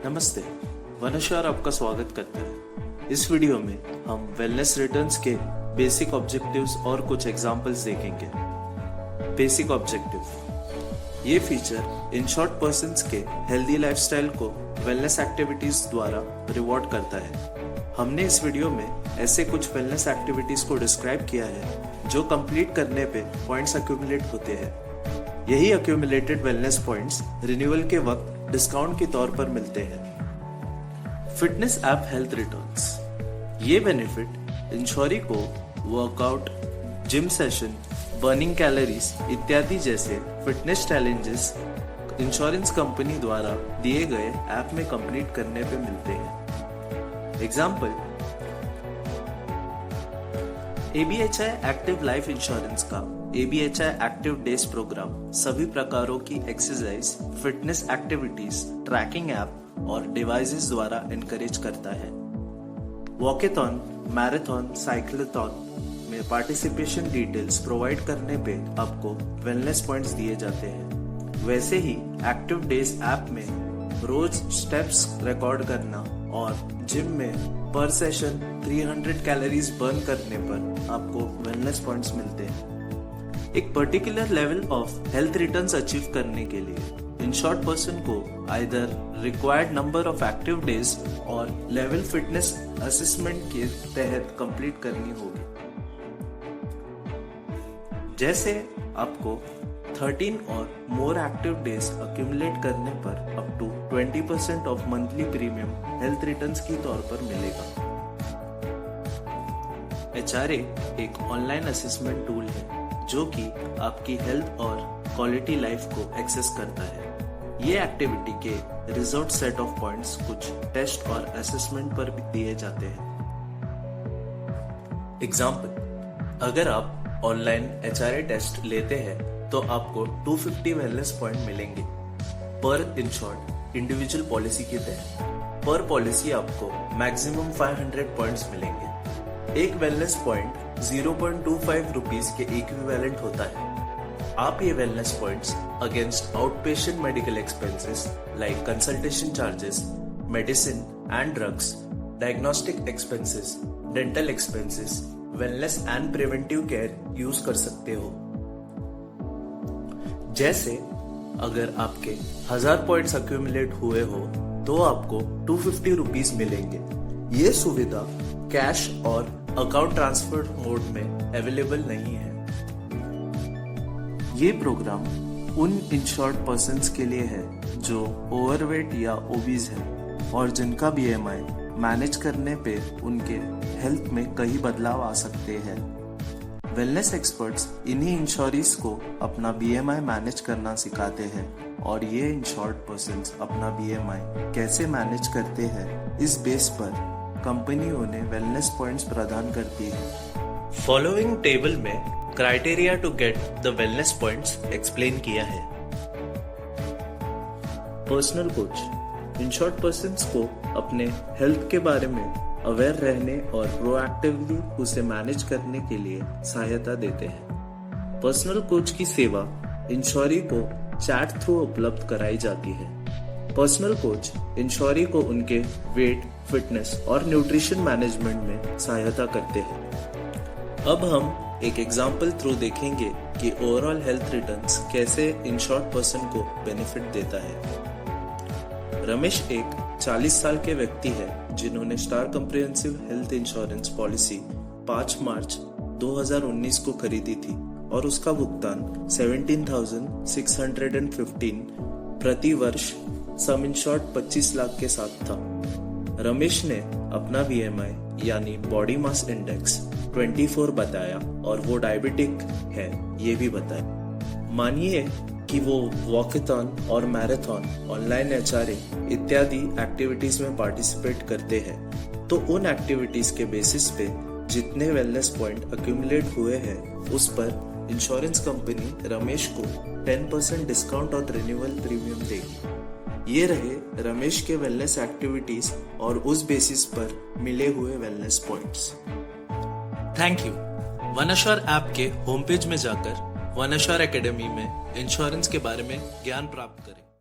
नमस्ते, वनश्वर आपका स्वागत करता है। इस वीडियो में हम वेलनेस रिटर्न्स के बेसिक ऑब्जेक्टिव्स और कुछ एग्जांपल्स देखेंगे। बेसिक ऑब्जेक्टिव ये फीचर इंश्योर्ड पर्सन्स के हेल्दी लाइफस्टाइल को वेलनेस एक्टिविटीज द्वारा रिवॉर्ड करता है। हमने इस वीडियो में ऐसे कुछ वेलनेस एक्टिविटीज को डिस्क्राइब किया है जो कंप्लीट करने पे पॉइंट्स अक्यूमुलेट होते हैं। यही अक्यूमुलेटेड वेलनेस पॉइंट्स रिन्यूअल के वक्त डिस्काउंट के तौर पर मिलते हैं। फिटनेस ऐप हेल्थ रिटर्न्स ये बेनिफिट इंश्योरी को workout, gym session, burning calories इत्यादि जैसे फिटनेस चैलेंजेस इंश्योरेंस कंपनी द्वारा दिए गए ऐप में कंप्लीट करने पे मिलते हैं। Example, ABHI active life insurance का ABHI एक्टिव डेज प्रोग्राम सभी प्रकारों की exercise, fitness activities, tracking app और डिवाइसेस द्वारा एनकरेज करता है। वॉकेथॉन, मैराथन, साइक्लोथॉन में पार्टिसिपेशन डिटेल्स प्रोवाइड करने पे आपको वेलनेस पॉइंट्स दिए जाते हैं। वैसे ही एक्टिव डेज ऐप में रोज स्टेप्स रिकॉर्ड करना और जिम में पर सेशन 300 कैलोरीज बर्न करने पर आपको वेलनेस पॉइंट्स मिलते हैं। एक particular level of health returns achieve करने के लिए इंश्योर्ड पर्सन को either required number of active days और लेवल फिटनेस असेसमेंट के तहत कंप्लीट करनी होगी। जैसे आपको 13 और मोर एक्टिव डेज अक्यूमुलेट करने पर up to 20% off monthly premium health returns की तौर पर मिलेगा। HRA एक ऑनलाइन असेसमेंट टूल है जो कि आपकी हेल्थ और क्वालिटी लाइफ को एक्सेस करता है। ये एक्टिविटी के रिजर्व्ड सेट ऑफ पॉइंट्स कुछ टेस्ट और असेसमेंट पर भी दिए जाते हैं। एग्जाम्पल, अगर आप ऑनलाइन HRA टेस्ट लेते हैं तो आपको 250 वेलनेस पॉइंट मिलेंगे पर इंश्योर्ड इंडिविजुअल पॉलिसी के तहत। पर पॉलिसी आपको मैक्सिमम 500 पॉइंट्स मिलेंगे। एक वेलनेस पॉइंट 0.25 रुपीज के इक्विवेलेंट होता है। आप ये wellness points against outpatient medical expenses like consultation charges, medicine and drugs, diagnostic expenses, dental expenses, wellness and preventive care use कर सकते हो। जैसे अगर आपके 1000 पॉइंट्स अक्यूमुलेट हुए हो तो आपको 250 रुपीज मिलेंगे। ये सुविधा कैश और अकाउंट ट्रांसफर मोड में अवेलेबल नहीं है। ये प्रोग्राम उन इंश्योर्ड पर्सन्स के लिए है जो ओवरवेट या ओबीज है और जिनका BMI मैनेज करने पे उनके हेल्थ में कई बदलाव आ सकते हैं। वेलनेस एक्सपर्ट्स इन्हीं इंश्योरीज को अपना BMI मैनेज करना सिखाते हैं और ये इंश्योर्ड पर्सन्स अपना BMI कैसे मैनेज करते हैं इस बेस पर कंपनी उन्हें वेलनेस पॉइंट्स प्रदान करती है। फॉलोइंग टेबल में criteria to get the wellness points explain किया है। पर्सनल कोच इंश्योर्ड पर्सन्स को अपने हेल्थ के बारे में अवेयर रहने और प्रोएक्टिवली उसे मैनेज करने के लिए सहायता देते हैं। पर्सनल कोच की सेवा इंश्योरी को चैट थ्रू उपलब्ध कराई जाती है। पर्सनल कोच इंश्योरी को उनके वेट, फिटनेस और न्यूट्रिशन मैनेजमेंट में सहायता करते हैं। अब हम एक एग्जाम्पल थ्रू देखेंगे कि ओवरऑल हेल्थ रिटर्न्स कैसे इंश्योर्ड पर्सन को बेनिफिट देता है। रमेश एक 40 साल के व्यक्ति है जिन्होंने star comprehensive health insurance policy 5 मार्च 2019 को खरीदी थी और उसका भुगतान 17,615 प्रति वर्ष सम इंश्योर्ड 25 लाख के साथ था। रमेश ने अपना BMI यानी बॉडी मास इंडेक्स 24 बताया और वो डायबिटिक है ये भी बताया। मानिए कि वो वॉकेथॉन और मैराथन, ऑनलाइन HRA इत्यादि एक्टिविटीज में पार्टिसिपेट करते हैं तो उन एक्टिविटीज के बेसिस पे जितने वेलनेस पॉइंट अक्यूमुलेट हुए हैं उस पर इंश्योरेंस कंपनी रमेश को 10% डिस्काउंट और रिन्यूअल प्रीमियम देगी। ये रहे रमेश के वेलनेस एक्टिविटीज और उस बेसिस पर मिले हुए वेलनेस पॉइंट्स। Thank you. वनश्वर ऐप के होम पेज में जाकर वनश्वर एकेडमी में इंश्योरेंस के बारे में ज्ञान प्राप्त करें।